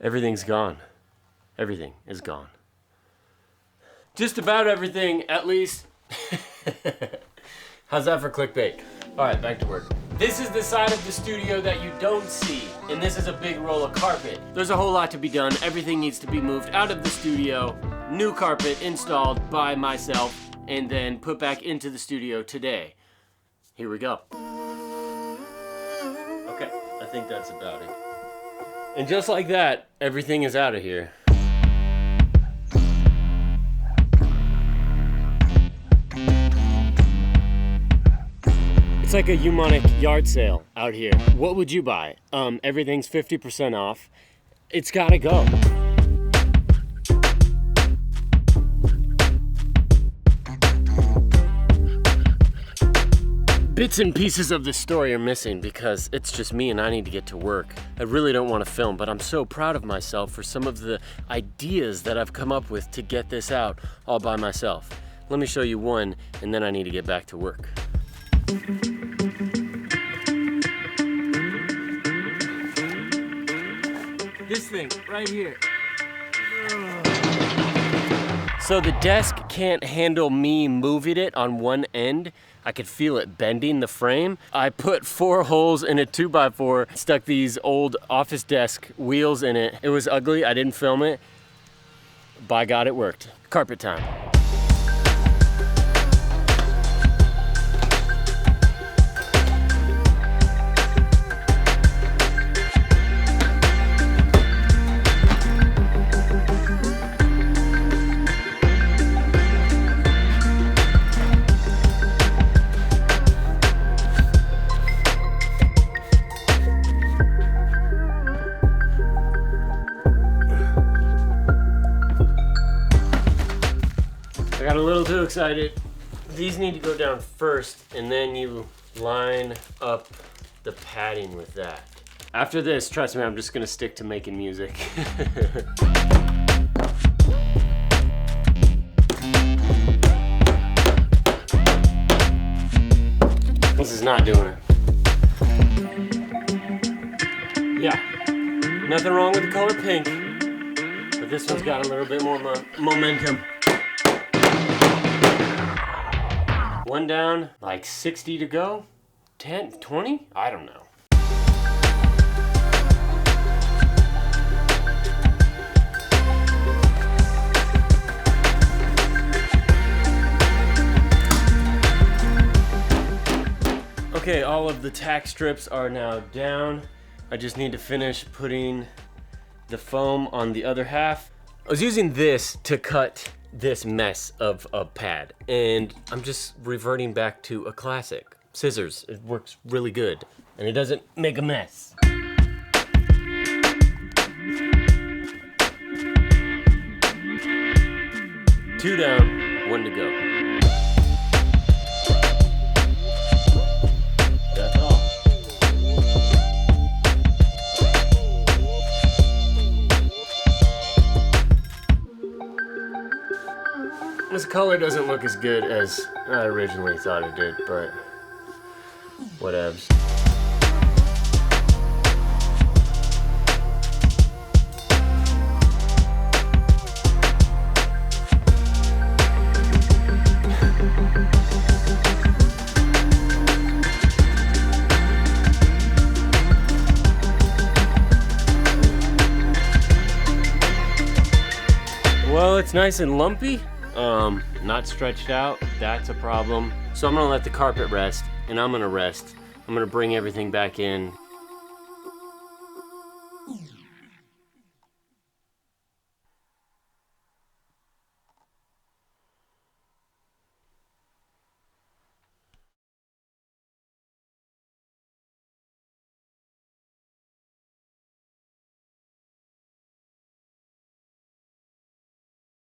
Everything's gone. Everything is gone. Just about everything, at least. How's that for clickbait? All right, back to work. This is the side of the studio that you don't see, and this is a big roll of carpet. There's a whole lot to be done. Everything needs to be moved out of the studio, new carpet installed by myself, and then put back into the studio today. Here we go. Okay, I think that's about it. And just like that, everything is out of here. It's like a Umonic yard sale out here. What would you buy? Everything's 50% off. It's gotta go. Bits and pieces of the story are missing because it's just me and I need to get to work. I really don't want to film, but I'm so proud of myself for some of the ideas that I've come up with to get this out all by myself. Let me show you one, and then I need to get back to work. This thing right here. So the desk can't handle me moving it on one end. I could feel it bending the frame. I put 4 holes in a 2x4, stuck these old office desk wheels in it. It was ugly, I didn't film it. By God, it worked. Carpet time. I got a little too excited. These need to go down first, and then you line up the padding with that. After this, trust me, I'm just gonna stick to making music. This is not doing it. Yeah, nothing wrong with the color pink, but this one's got a little bit more momentum. One down, like 60 to go, 10, 20? I don't know. Okay, all of the tack strips are now down. I just need to finish putting the foam on the other half. I was using this to cut this mess of a pad, and I'm just reverting back to a classic. Scissors, it works really good, and it doesn't make a mess. 2 down, 1 to go. That's all. This color doesn't look as good as I originally thought it did, but whatevs. Well, it's nice and lumpy. Not stretched out, that's a problem. So I'm gonna let the carpet rest, and I'm gonna rest. I'm gonna bring everything back in,